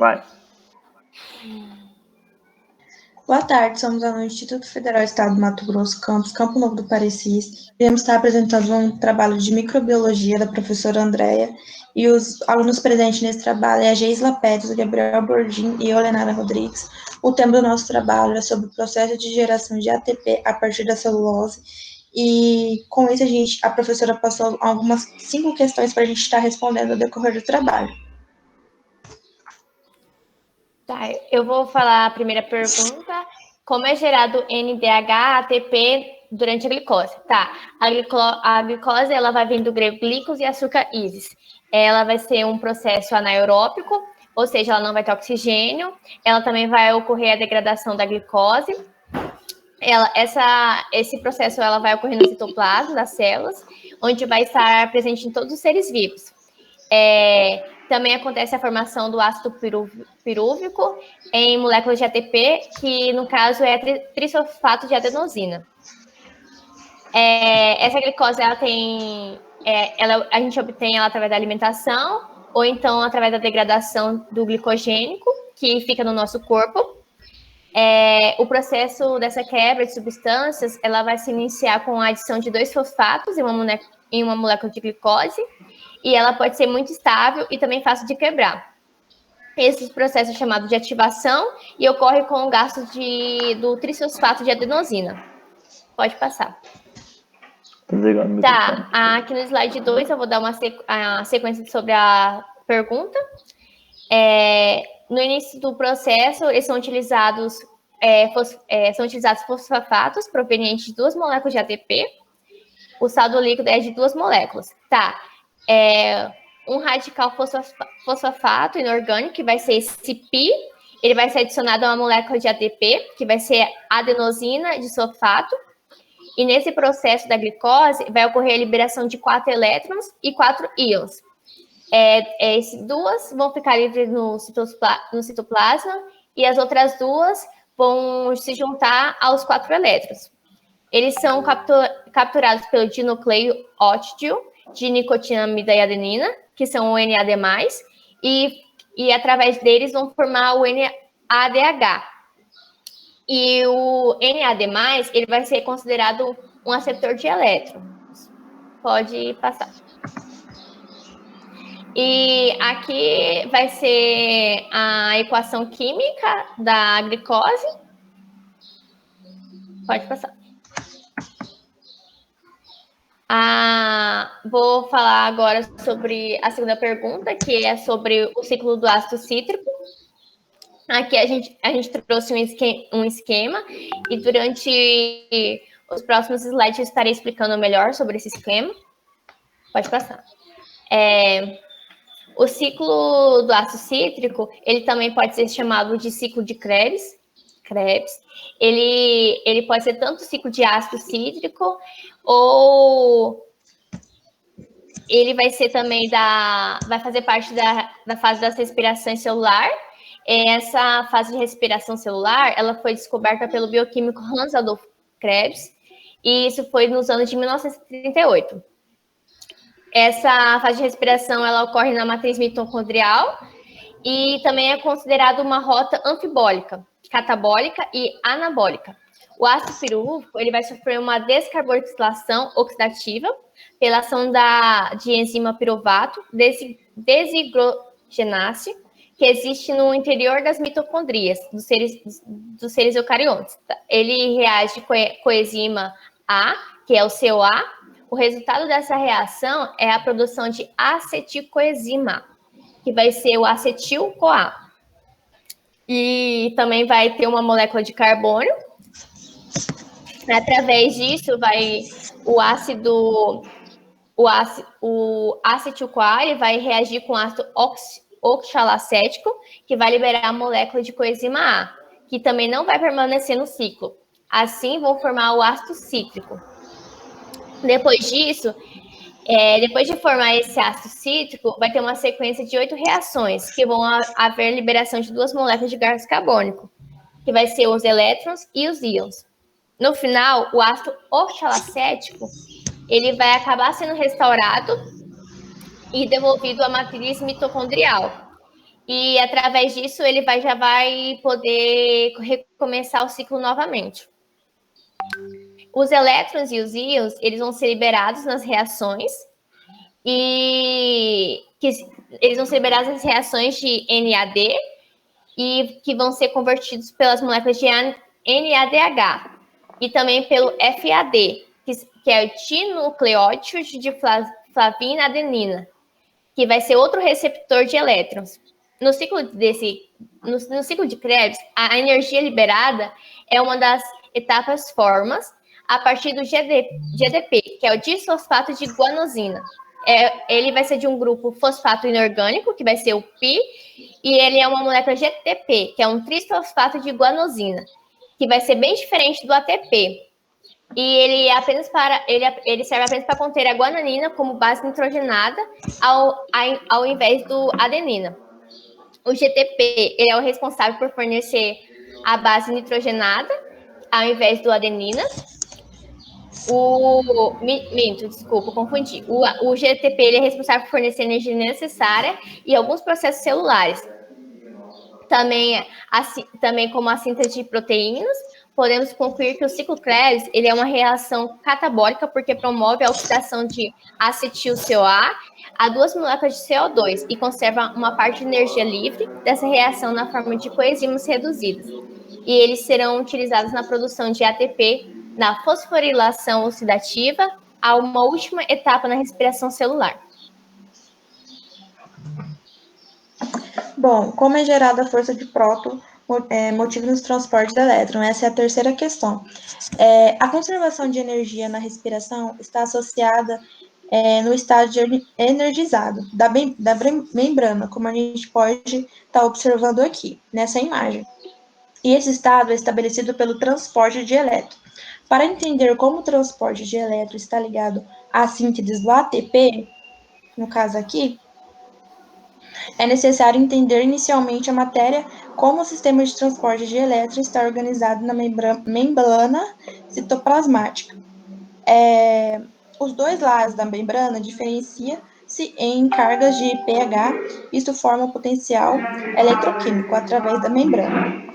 Vai. Boa tarde, somos do Instituto Federal do Estado do Mato Grosso, campus Campo Novo do Parecis. Iremos estar apresentando um trabalho de microbiologia da professora Andréia, e os alunos presentes nesse trabalho é a Geisla Pérez, o Gabriel Bordim e a Olenara Rodrigues. O tema do nosso trabalho é sobre o processo de geração de ATP a partir da celulose, e com isso a professora passou algumas 5 questões para a gente estar respondendo ao decorrer do trabalho. Tá, eu vou falar a primeira pergunta. Como é gerado NDH, ATP durante a glicose? Tá, a glicose ela vai vir do grego glicos e açúcar isis. Ela vai ser um processo anaeróbico, ou seja, ela não vai ter oxigênio. Ela também vai ocorrer a degradação da glicose. Esse processo ela vai ocorrer no citoplasma das células, onde vai estar presente em todos os seres vivos. Também acontece a formação do ácido pirúvico em moléculas de ATP, que no caso é trissulfato de adenosina. Essa glicose a gente obtém ela através da alimentação, ou então através da degradação do glicogênico, que fica no nosso corpo. O processo dessa quebra de substâncias, ela vai se iniciar com a adição de 2 fosfatos em uma molécula de glicose, e ela pode ser muito estável e também fácil de quebrar. Esse processo é chamado de ativação e ocorre com o gasto do trisfosfato de adenosina. Pode passar. Tá, aqui no slide 2 eu vou dar uma sequência sobre a pergunta. No início do processo, eles são utilizados fosfatos provenientes de 2 moléculas de ATP. O saldo líquido é de 2 moléculas. Tá. Um radical fosfato inorgânico, que vai ser esse pi, ele vai ser adicionado a uma molécula de ATP, que vai ser adenosina de sulfato, e nesse processo da glicose vai ocorrer a liberação de 4 elétrons e 4 íons. Essas 2 vão ficar livres no citoplasma, e as outras 2 vão se juntar aos 4 elétrons. Eles são capturados pelo dinucleótido de nicotinamida e adenina, que são o NAD+, e através deles vão formar o NADH. E o NAD+, ele vai ser considerado um aceptor de elétrons. Pode passar. E aqui vai ser a equação química da glicose. Pode passar. Vou falar agora sobre a segunda pergunta, que é sobre o ciclo do ácido cítrico. Aqui a gente trouxe um esquema, e durante os próximos slides eu estarei explicando melhor sobre esse esquema. Pode passar. O ciclo do ácido cítrico, ele também pode ser chamado de ciclo de Krebs. Ele pode ser tanto ciclo de ácido cítrico, ou ele vai ser também vai fazer parte da fase das respirações celular. Essa fase de respiração celular, ela foi descoberta pelo bioquímico Hans Adolf Krebs, e isso foi nos anos de 1938. Essa fase de respiração, ela ocorre na matriz mitocondrial, e também é considerada uma rota anfibólica, catabólica e anabólica. O ácido pirúvico, ele vai sofrer uma descarboxilação oxidativa pela ação de enzima piruvato deshidrogenase, que existe no interior das mitocondrias dos seres eucariontes. Ele reage com a coenzima A, que é o CoA. O resultado dessa reação é a produção de acetilcoenzima, que vai ser o acetil-CoA. E também vai ter uma molécula de carbono. Através disso, o acetil-CoA ele vai reagir com ácido oxalacético, que vai liberar a molécula de coenzima A, que também não vai permanecer no ciclo. Assim, vão formar o ácido cítrico. Depois disso, depois de formar esse ácido cítrico, vai ter uma sequência de 8 reações, que vão haver liberação de 2 moléculas de gás carbônico, que vai ser os elétrons e os íons. No final, o ácido oxalacético, ele vai acabar sendo restaurado e devolvido à matriz mitocondrial. e através disso ele já vai poder recomeçar o ciclo novamente. Os elétrons e os íons, eles vão ser liberados nas reações e eles vão ser liberados nas reações de NAD e que vão ser convertidos pelas moléculas de NADH e também pelo FAD, que é o dinucleótido de flavina adenina, que vai ser outro receptor de elétrons. No ciclo de Krebs, a energia liberada é uma das etapas formas a partir do GDP, que é o disfosfato de guanosina. Ele vai ser de um grupo fosfato inorgânico, que vai ser o PI, e ele é uma molécula GTP, que é um trisfosfato de guanosina, que vai ser bem diferente do ATP. E ele serve apenas para conter a guanina como base nitrogenada ao invés do adenina. O GTP ele é o responsável por fornecer a base nitrogenada ao invés do adenina. Desculpa, confundi. O GTP ele é responsável por fornecer a energia necessária e alguns processos celulares. Também como a síntese de proteínas, podemos concluir que o ciclo Krebs ele é uma reação catabólica porque promove a oxidação de acetil-CoA a duas moléculas de CO2 e conserva uma parte de energia livre dessa reação na forma de coenzimos reduzidos. E eles serão utilizados na produção de ATP, na fosforilação oxidativa, a uma última etapa na respiração celular. Bom, como é gerada a força de próton motivo nos transportes de elétron? Essa é a terceira questão. A conservação de energia na respiração está associada no estado energizado da membrana, como a gente pode estar observando aqui, nessa imagem. E esse estado é estabelecido pelo transporte de elétron. Para entender como o transporte de elétron está ligado à síntese do ATP, no caso aqui, é necessário entender inicialmente a matéria, como o sistema de transporte de elétrons está organizado na membrana citoplasmática. Os dois lados da membrana diferenciam-se em cargas de pH, isso forma o potencial eletroquímico através da membrana.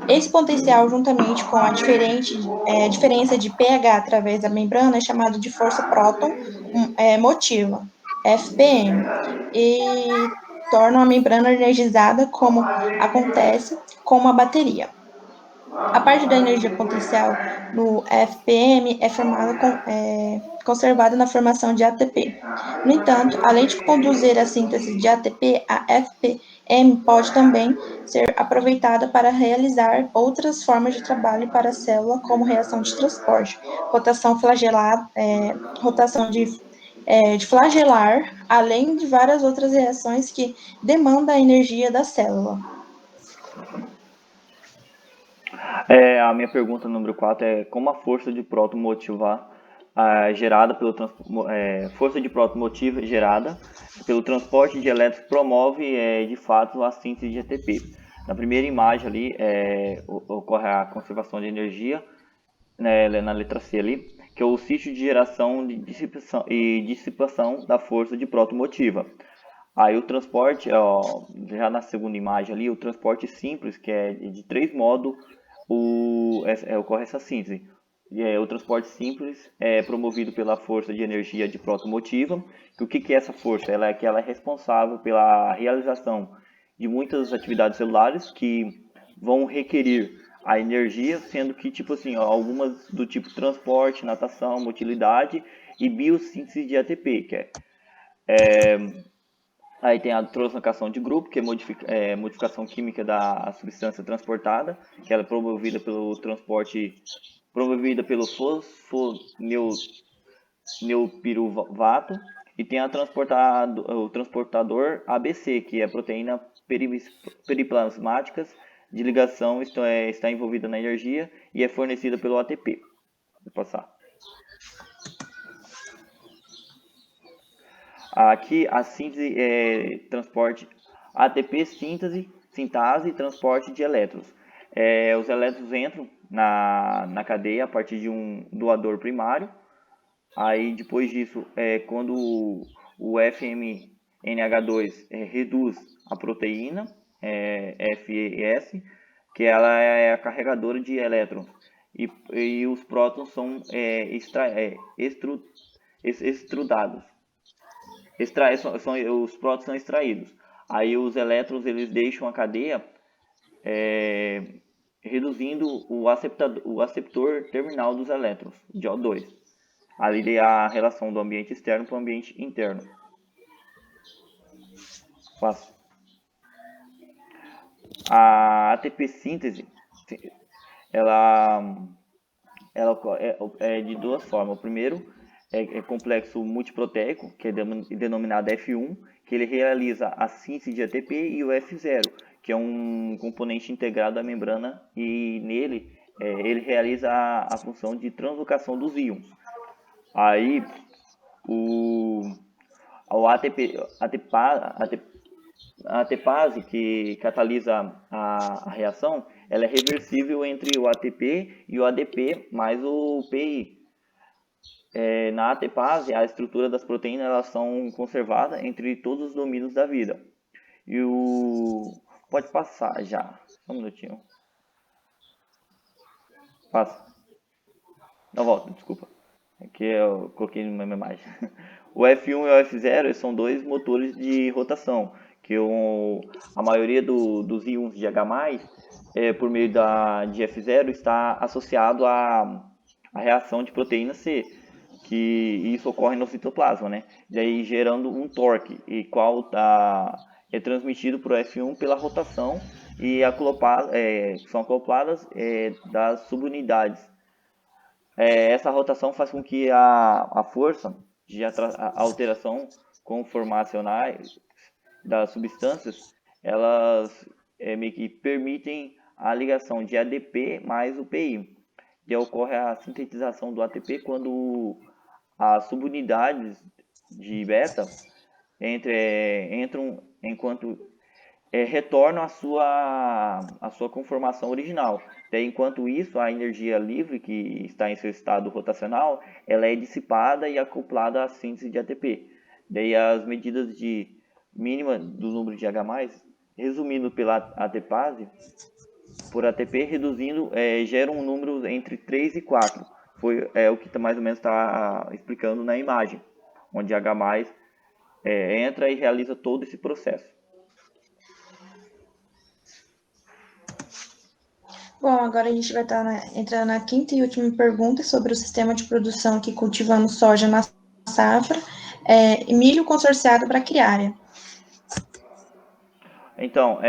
Esse potencial, juntamente com a diferença de pH através da membrana, é chamado de força próton motiva, FPM, e torna a membrana energizada, como acontece com uma bateria. A parte da energia potencial no FPM é conservada na formação de ATP. No entanto, além de conduzir a síntese de ATP, a FPM pode também ser aproveitada para realizar outras formas de trabalho para a célula, como reação de transporte, rotação de flagelar, além de várias outras reações que demandam a energia da célula. A minha pergunta número 4 é como a força de próton motiva gerada pelo força de próton motiva gerada pelo transporte de elétrons promove de fato a síntese de ATP. Na primeira imagem ali ocorre a conservação de energia, né, na letra C ali, que é o sítio de geração e dissipação da força de próton motiva. Aí o transporte, já na segunda imagem ali, o transporte simples, que é de 3 modos, ocorre essa síntese. O transporte simples é promovido pela força de energia de próton motiva. O que é essa força? Ela é responsável pela realização de muitas atividades celulares que vão requerer a energia, sendo que algumas do tipo transporte, natação, motilidade e biossíntese de ATP, que aí tem a translocação de grupo, que é modificação química da substância transportada, que ela é promovida pelo fosfoneupiruvato, e tem o transportador ABC, que é a proteína periplasmáticas de ligação, está envolvida na energia e é fornecida pelo ATP. Vou passar. Aqui a síntese transporte ATP, sintase e transporte de elétrons. Os elétrons entram na cadeia a partir de um doador primário. Aí depois disso, quando o FM NH2 reduz a proteína FeS, que ela é a carregadora de elétrons, e os prótons são extrudados. Os prótons são extraídos. Aí os elétrons eles deixam a cadeia reduzindo o aceptor terminal dos elétrons, de O2. Ali é a relação do ambiente externo para o ambiente interno. Fácil. A ATP síntese, ela é de duas formas. O primeiro é complexo multiproteico, que é denominado F1, que ele realiza a síntese de ATP, e o F0, que é um componente integrado à membrana, e nele ele realiza a função de translocação dos íons. Aí a ATPase, que catalisa a reação, ela é reversível entre o ATP e o ADP mais o PI. Na ATPase, a estrutura das proteínas elas são conservadas entre todos os domínios da vida. Pode passar já. Só um minutinho. Passa. Não, volta, desculpa. Aqui eu coloquei numa imagem. O F1 e o F0 são dois motores de rotação, que a maioria dos íons de H+, por meio de F0, está associado à reação de proteína C, que isso ocorre no citoplasma, né? Daí gerando um torque, e qual é transmitido para o F1 pela rotação, e são acopladas das subunidades. Essa rotação faz com que a força de alteração conformacionais das substâncias, elas meio que permitem a ligação de ADP mais o PI. E ocorre a sintetização do ATP quando as subunidades de beta entram enquanto retornam à sua conformação original. Daí, enquanto isso, a energia livre que está em seu estado rotacional, ela é dissipada e acoplada à síntese de ATP. Daí, as medidas de mínima do número de H+, resumindo pela ATPase, por ATP, reduzindo, geram um número entre 3 e 4. Foi o que mais ou menos está explicando na imagem, onde H+, entra e realiza todo esse processo. Bom, agora a gente vai estar entrando na quinta e última pergunta sobre o sistema de produção que cultivamos soja na safra, e milho consorciado braquiária. Então,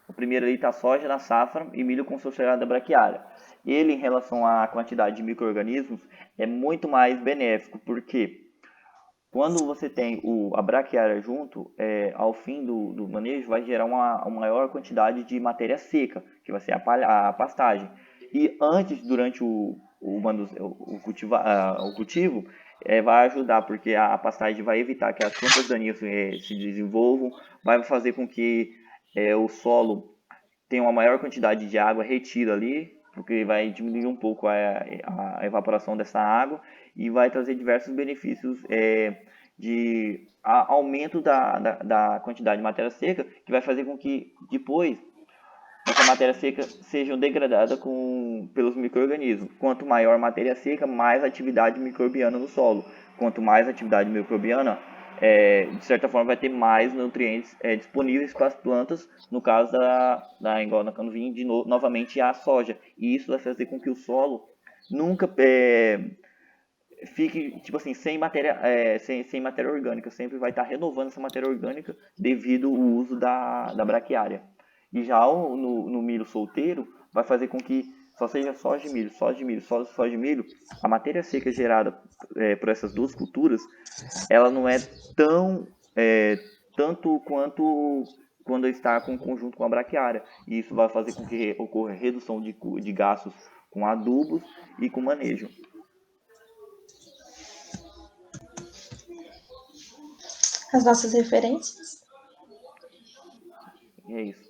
o primeiro ali está soja na safra e milho consorciado braquiária. Ele, em relação à quantidade de micro-organismos, é muito mais benéfico, porque quando você tem a braquiária junto, ao fim do manejo, vai gerar uma maior quantidade de matéria seca, que vai ser a pastagem. E durante o cultivo, vai ajudar, porque a pastagem vai evitar que as plantas daninhas se desenvolvam, vai fazer com que o solo tenha uma maior quantidade de água retida ali, porque vai diminuir um pouco a evaporação dessa água, e vai trazer diversos benefícios de aumento da quantidade de matéria seca, que vai fazer com que depois essa matéria seca seja degradada pelos micro-organismos. Quanto maior a matéria seca, mais atividade microbiana no solo. Quanto mais atividade microbiana, de certa forma vai ter mais nutrientes disponíveis para as plantas, no caso igual na Canuvim, novamente a soja. E isso vai fazer com que o solo nunca fique tipo assim, sem matéria orgânica, sempre vai estar renovando essa matéria orgânica devido ao uso da braquiária. E já no milho solteiro, vai fazer com que só seja soja de milho, soja de milho. A matéria seca gerada por essas duas culturas, ela não é tanto quanto quando está com conjunto com a braquiária. E isso vai fazer com que ocorra redução de gastos com adubos e com manejo. As nossas referências. E é isso.